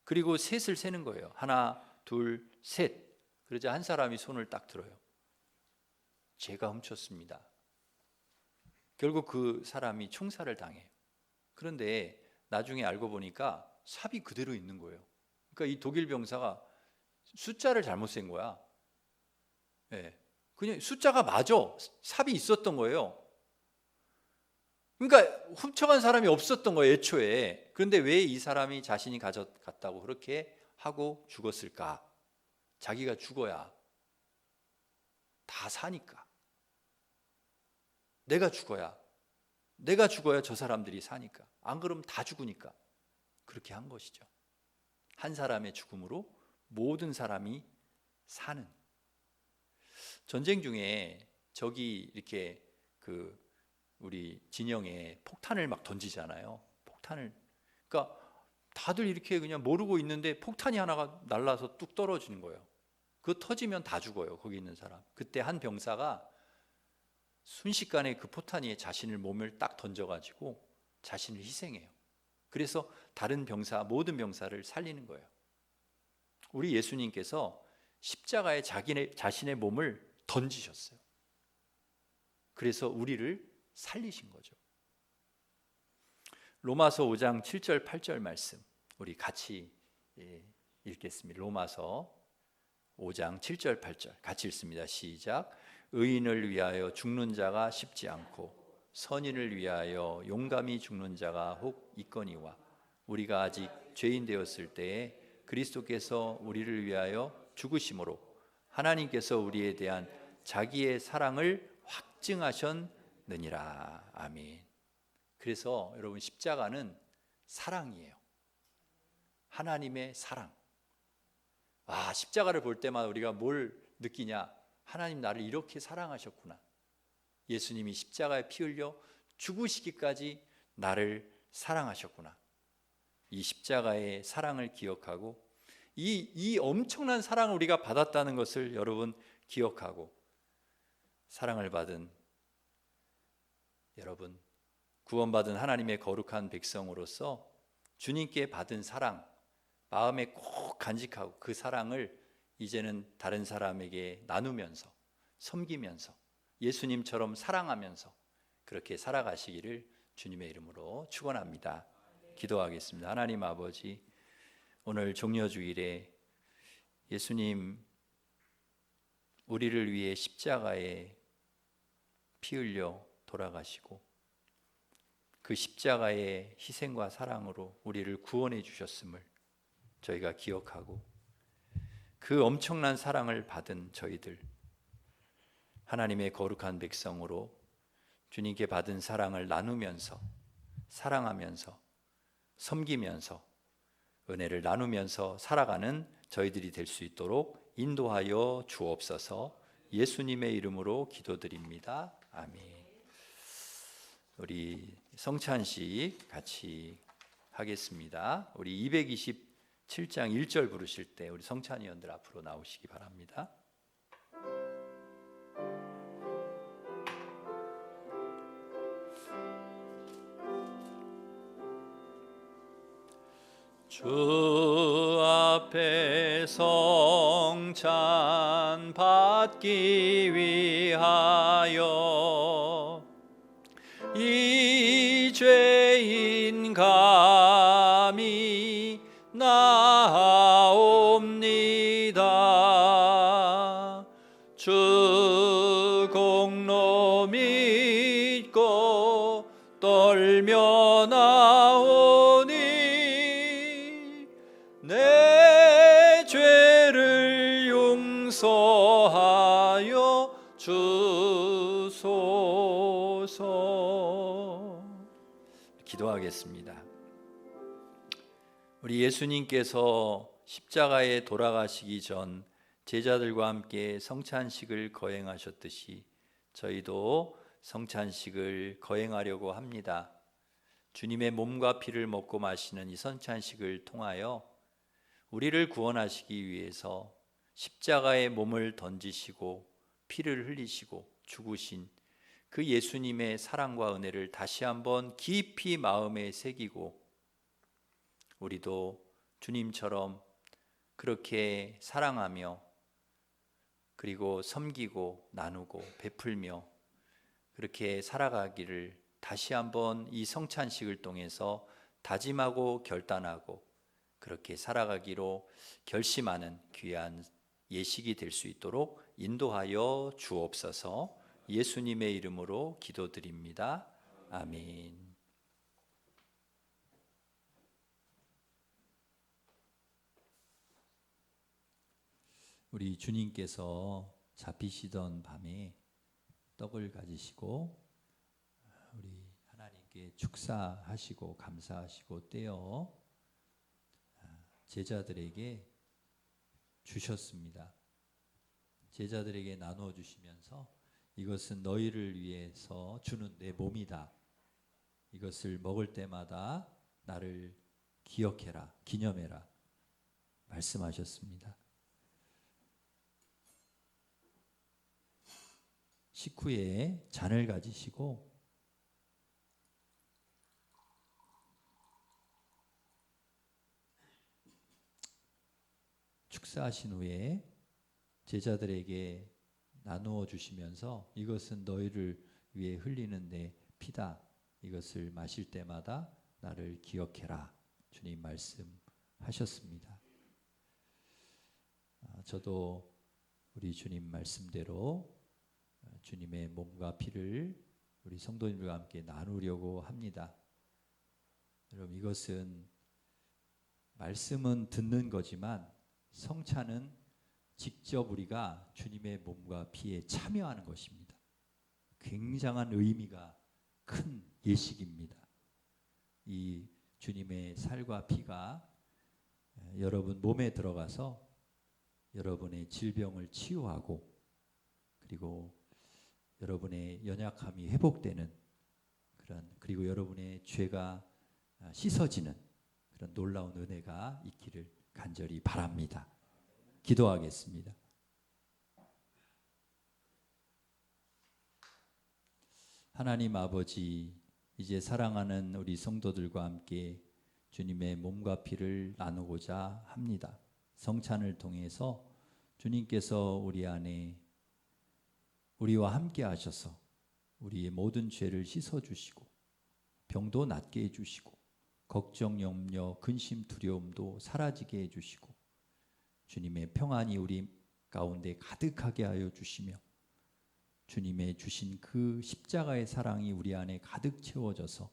[SPEAKER 1] 그리고 셋을 세는 거예요. 하나 둘 셋. 그러자 한 사람이 손을 딱 들어요. 제가 훔쳤습니다. 결국 그 사람이 총살을 당해요. 그런데 나중에 알고 보니까 삽이 그대로 있는 거예요. 그러니까 이 독일 병사가 숫자를 잘못 센 거야. 네. 그냥 숫자가 맞아. 삽이 있었던 거예요. 그러니까 훔쳐간 사람이 없었던 거예요, 애초에. 그런데 왜 이 사람이 자신이 가져갔다고 그렇게 하고 죽었을까? 자기가 죽어야 다 사니까. 내가 죽어야 저 사람들이 사니까. 안 그러면 다 죽으니까 그렇게 한 것이죠. 한 사람의 죽음으로 모든 사람이 사는. 전쟁 중에 적이 이렇게 우리 진영에 폭탄을 막 던지잖아요. 그러니까 다들 이렇게 그냥 모르고 있는데 폭탄이 하나가 날라서 뚝 떨어지는 거예요. 그거 터지면 다 죽어요. 거기 있는 사람. 그때 한 병사가 순식간에 그 포탄 위에 자신을 몸을 딱 던져가지고 자신을 희생해요. 그래서 다른 모든 병사를 살리는 거예요. 우리 예수님께서 십자가에 자신의 몸을 던지셨어요. 그래서 우리를 살리신 거죠. 로마서 5장 7절 8절 말씀 우리 같이 읽겠습니다. 로마서 5장 7절 8절 같이 읽습니다. 시작. 의인을 위하여 죽는 자가 쉽지 않고 선인을 위하여 용감히 죽는 자가 혹 있거니와 우리가 아직 죄인 되었을 때에 그리스도께서 우리를 위하여 죽으심으로 하나님께서 우리에 대한 자기의 사랑을 확증하셨느니라. 아멘. 그래서 여러분 십자가는 사랑이에요. 하나님의 사랑. 십자가를 볼 때마다 우리가 뭘 느끼냐? 하나님 나를 이렇게 사랑하셨구나. 예수님이 십자가에 피 흘려 죽으시기까지 나를 사랑하셨구나. 이 십자가의 사랑을 기억하고 이 엄청난 사랑을 우리가 받았다는 것을 여러분 기억하고, 사랑을 받은 여러분, 구원받은 하나님의 거룩한 백성으로서 주님께 받은 사랑 마음에 꼭 간직하고, 그 사랑을 이제는 다른 사람에게 나누면서 섬기면서 예수님처럼 사랑하면서 그렇게 살아가시기를 주님의 이름으로 축원합니다. 기도하겠습니다. 하나님 아버지, 오늘 종려주일에 예수님 우리를 위해 십자가에 피 흘려 돌아가시고 그 십자가의 희생과 사랑으로 우리를 구원해 주셨음을 저희가 기억하고, 그 엄청난 사랑을 받은 저희들 하나님의 거룩한 백성으로 주님께 받은 사랑을 나누면서 사랑하면서 섬기면서 은혜를 나누면서 살아가는 저희들이 될 수 있도록 인도하여 주옵소서. 예수님의 이름으로 기도드립니다. 아멘. 우리 성찬식 같이 하겠습니다. 우리 227장 1절 부르실 때 우리 성찬위원들 앞으로 나오시기 바랍니다. 주 앞에 성찬 받기 위하여 이 죄인 감히 나옵니다. 주 공로 믿고 떨며 나오니 내 죄를 용서하여 주소서. 기도하겠습니다. 우리 예수님께서 십자가에 돌아가시기 전 제자들과 함께 성찬식을 거행하셨듯이 저희도 성찬식을 거행하려고 합니다. 주님의 몸과 피를 먹고 마시는 이 성찬식을 통하여 우리를 구원하시기 위해서 십자가에 몸을 던지시고 피를 흘리시고 죽으신 그 예수님의 사랑과 은혜를 다시 한번 깊이 마음에 새기고, 우리도 주님처럼 그렇게 사랑하며 그리고 섬기고 나누고 베풀며 그렇게 살아가기를 다시 한번 이 성찬식을 통해서 다짐하고 결단하고 그렇게 살아가기로 결심하는 귀한 예식이 될 수 있도록 인도하여 주옵소서. 예수님의 이름으로 기도드립니다. 아멘. 우리 주님께서 잡히시던 밤에 떡을 가지시고 우리 하나님께 축사하시고 감사하시고 떼어 제자들에게 주셨습니다. 제자들에게 나누어 주시면서 이것은 너희를 위해서 주는 내 몸이다. 이것을 먹을 때마다 나를 기억해라, 기념해라 말씀하셨습니다. 식후에 잔을 가지시고 축사하신 후에 제자들에게 나누어 주시면서 이것은 너희를 위해 흘리는 내 피다. 이것을 마실 때마다 나를 기억해라. 주님 말씀하셨습니다. 저도 우리 주님 말씀대로 주님의 몸과 피를 우리 성도님들과 함께 나누려고 합니다. 여러분, 이것은 말씀은 듣는 거지만 성찬은 직접 우리가 주님의 몸과 피에 참여하는 것입니다. 굉장한 의미가 큰 예식입니다. 이 주님의 살과 피가
[SPEAKER 3] 여러분 몸에 들어가서 여러분의 질병을 치유하고 그리고 여러분의 연약함이 회복되는 그리고 여러분의 죄가 씻어지는 그런 놀라운 은혜가 있기를 간절히 바랍니다. 기도하겠습니다. 하나님 아버지, 이제 사랑하는 우리 성도들과 함께 주님의 몸과 피를 나누고자 합니다. 성찬을 통해서 주님께서 우리 안에 우리와 함께 하셔서 우리의 모든 죄를 씻어주시고 병도 낫게 해주시고 걱정, 염려, 근심, 두려움도 사라지게 해주시고 주님의 평안이 우리 가운데 가득하게 하여 주시며 주님의 주신 그 십자가의 사랑이 우리 안에 가득 채워져서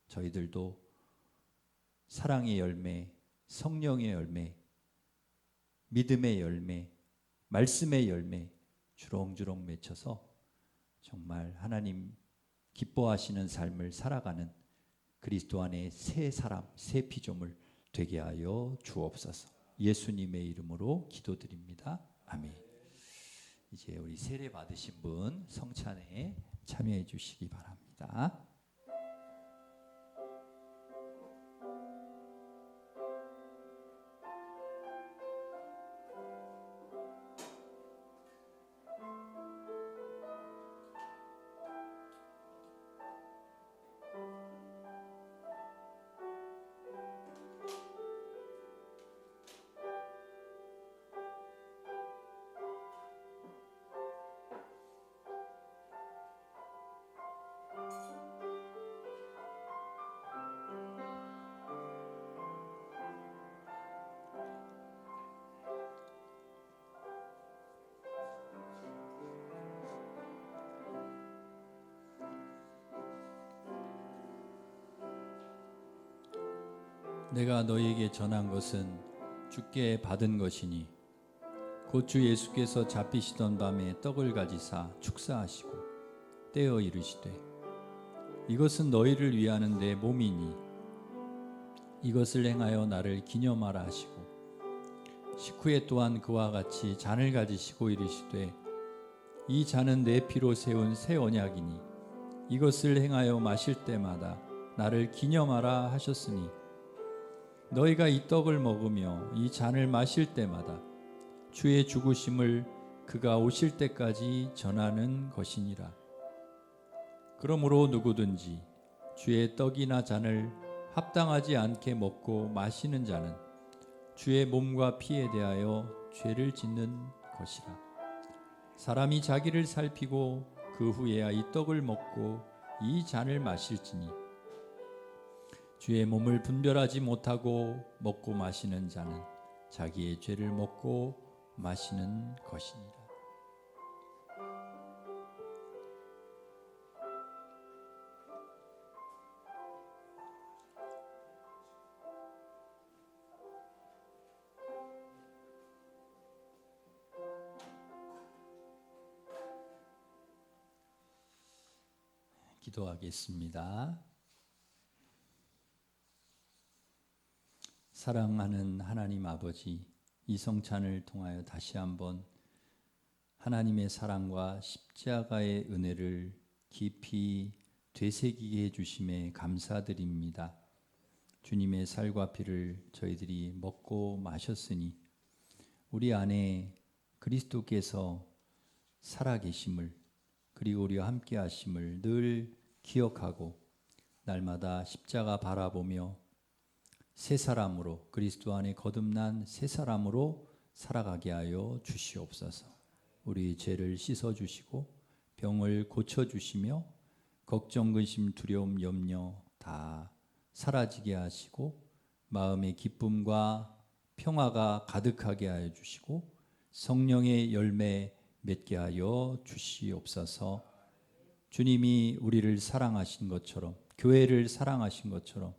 [SPEAKER 3] 저희들도 사랑의 열매, 성령의 열매, 믿음의 열매, 말씀의 열매 주렁주렁 맺혀서 정말 하나님 기뻐하시는 삶을 살아가는 그리스도 안에 새 사람, 새 피조물 되게 하여 주옵소서. 예수님의 이름으로 기도드립니다. 아멘. 이제 우리 세례 받으신 분 성찬에 참여해 주시기 바랍니다. 내가 너희에게 전한 것은 주께 받은 것이니 곧 주 예수께서 잡히시던 밤에 떡을 가지사 축사하시고 떼어 이르시되 이것은 너희를 위하는 내 몸이니 이것을 행하여 나를 기념하라 하시고 식후에 또한 그와 같이 잔을 가지시고 이르시되 이 잔은 내 피로 세운 새 언약이니 이것을 행하여 마실 때마다 나를 기념하라 하셨으니 너희가 이 떡을 먹으며 이 잔을 마실 때마다 주의 죽으심을 그가 오실 때까지 전하는 것이니라. 그러므로 누구든지 주의 떡이나 잔을 합당하지 않게 먹고 마시는 자는 주의 몸과 피에 대하여 죄를 짓는 것이라. 사람이 자기를 살피고 그 후에야 이 떡을 먹고 이 잔을 마실지니 주의 몸을 분별하지 못하고 먹고 마시는 자는 자기의 죄를 먹고 마시는 것이니라. 기도하겠습니다. 사랑하는 하나님 아버지, 이 성찬을 통하여 다시 한번 하나님의 사랑과 십자가의 은혜를 깊이 되새기게 해주심에 감사드립니다. 주님의 살과 피를 저희들이 먹고 마셨으니 우리 안에 그리스도께서 살아계심을 그리고 우리와 함께 하심을 늘 기억하고 날마다 십자가 바라보며 새 사람으로 그리스도 안에 거듭난 새 사람으로 살아가게 하여 주시옵소서. 우리 죄를 씻어주시고 병을 고쳐주시며 걱정, 근심, 두려움, 염려 다 사라지게 하시고 마음의 기쁨과 평화가 가득하게 하여 주시고 성령의 열매 맺게 하여 주시옵소서. 주님이 우리를 사랑하신 것처럼 교회를 사랑하신 것처럼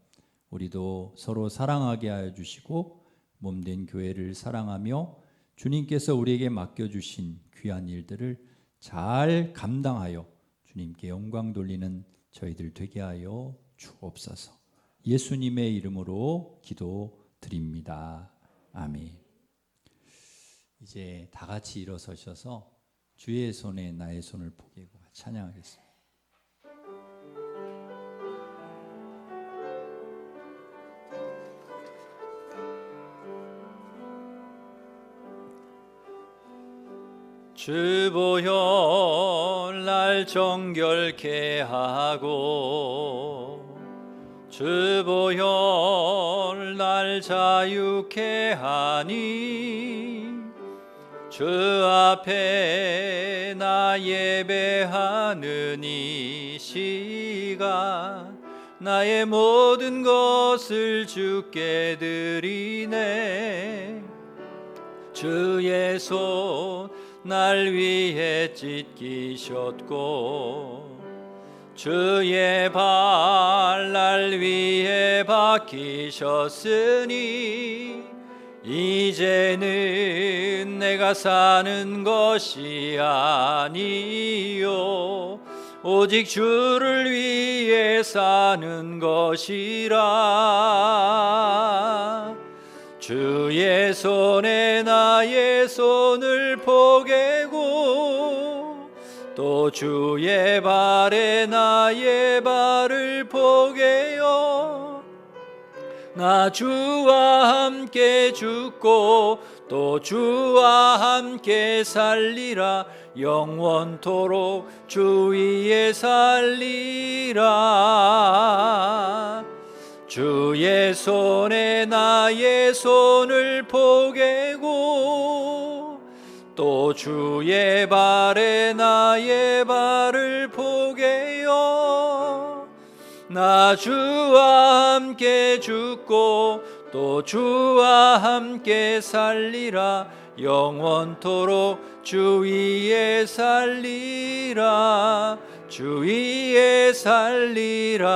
[SPEAKER 3] 우리도 서로 사랑하게 하여 주시고 몸된 교회를 사랑하며 주님께서 우리에게 맡겨주신 귀한 일들을 잘 감당하여 주님께 영광 돌리는 저희들 되게 하여 주옵소서. 예수님의 이름으로 기도 드립니다. 아멘. 이제 다 같이 일어서셔서 주의 손에 나의 손을 포개고 찬양하겠습니다.
[SPEAKER 1] 주 보혈 날 정결케 하고 주 보혈 날 자유케 하니 주 앞에 나 예배하는 이 시간 나의 모든 것을 주께 드리네. 주의 손 날 위해 찢기셨고 주의 발 날 위해 박히셨으니 이제는 내가 사는 것이 아니요 오직 주를 위해 사는 것이라. 주의 손에 나의 손을 포개고 또 주의 발에 나의 발을 포개어 나 주와 함께 죽고 또 주와 함께 살리라. 영원토록 주 위에 살리라. 주의 손에 나의 손을 포개고 또 주의 발에 나의 발을 포개어 나 주와 함께 죽고 또 주와 함께 살리라. 영원토록 주 위에 살리라. 주 위에 살리라.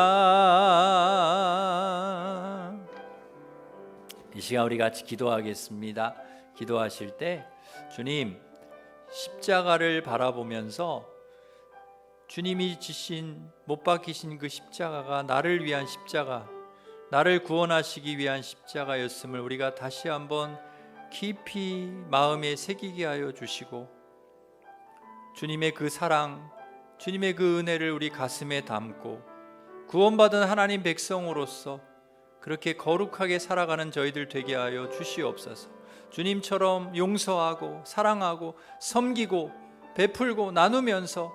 [SPEAKER 1] 이 시간 우리 같이 기도하겠습니다. 기도하실 때 주님 십자가를 바라보면서 주님이 지신 못 박히신 그 십자가가 나를 위한 십자가, 나를 구원하시기 위한 십자가였음을 우리가 다시 한번 깊이 마음에 새기게 하여 주시고 주님의 그 사랑, 주님의 그 은혜를 우리 가슴에 담고 구원받은 하나님 백성으로서 그렇게 거룩하게 살아가는 저희들 되게 하여 주시옵소서. 주님처럼 용서하고 사랑하고 섬기고 베풀고 나누면서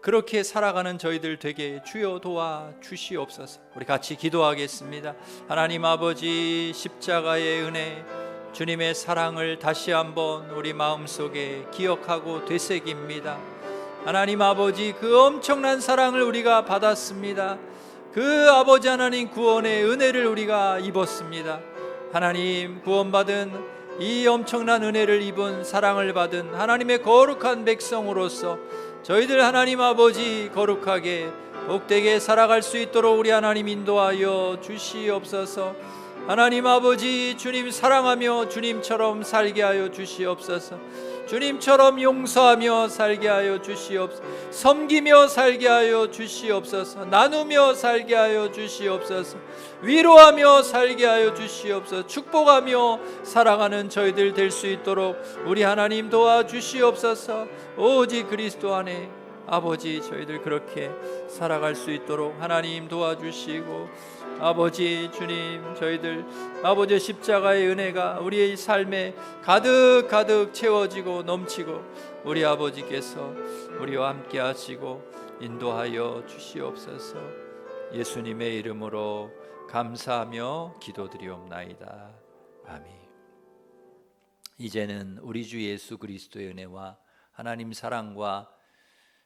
[SPEAKER 1] 그렇게 살아가는 저희들 되게 주여 도와 주시옵소서. 우리 같이 기도하겠습니다. 하나님 아버지, 십자가의 은혜, 주님의 사랑을 다시 한번 우리 마음속에 기억하고 되새깁니다. 하나님 아버지, 그 엄청난 사랑을 우리가 받았습니다. 그 아버지 하나님 구원의 은혜를 우리가 입었습니다. 하나님, 구원받은 이 엄청난 은혜를 입은 사랑을 받은 하나님의 거룩한 백성으로서 저희들 하나님 아버지 거룩하게 복되게 살아갈 수 있도록 우리 하나님 인도하여 주시옵소서. 하나님 아버지, 주님 사랑하며 주님처럼 살게 하여 주시옵소서. 주님처럼 용서하며 살게 하여 주시옵소서. 섬기며 살게 하여 주시옵소서. 나누며 살게 하여 주시옵소서. 위로하며 살게 하여 주시옵소서. 축복하며 살아가는 저희들 될 수 있도록 우리 하나님 도와주시옵소서. 오직 그리스도 안에 아버지, 저희들 그렇게 살아갈 수 있도록 하나님 도와주시고, 아버지 주님, 저희들 아버지 십자가의 은혜가 우리의 삶에 가득 채워지고 넘치고 우리 아버지께서 우리와 함께 하시고 인도하여 주시옵소서. 예수님의 이름으로 감사하며 기도드리옵나이다. 아멘. 이제는 우리 주 예수 그리스도의 은혜와 하나님 사랑과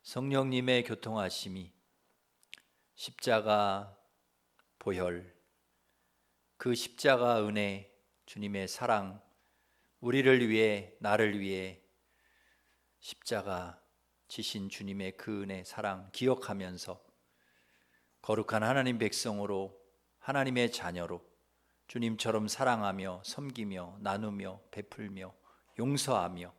[SPEAKER 1] 성령님의 교통하심이, 십자가 보혈, 그 십자가 은혜, 주님의 사랑, 우리를 위해, 나를 위해 십자가 지신 주님의 그 은혜, 사랑 기억하면서 거룩한 하나님 백성으로, 하나님의 자녀로 주님처럼 사랑하며 섬기며 나누며 베풀며 용서하며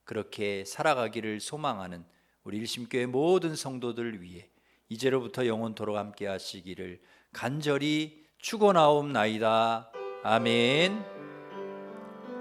[SPEAKER 1] 그렇게 살아가기를 소망하는 우리 일심교회 모든 성도들 위해 이제로부터 영원토록 함께 하시기를 간절히 축원하옵나이다. 아멘.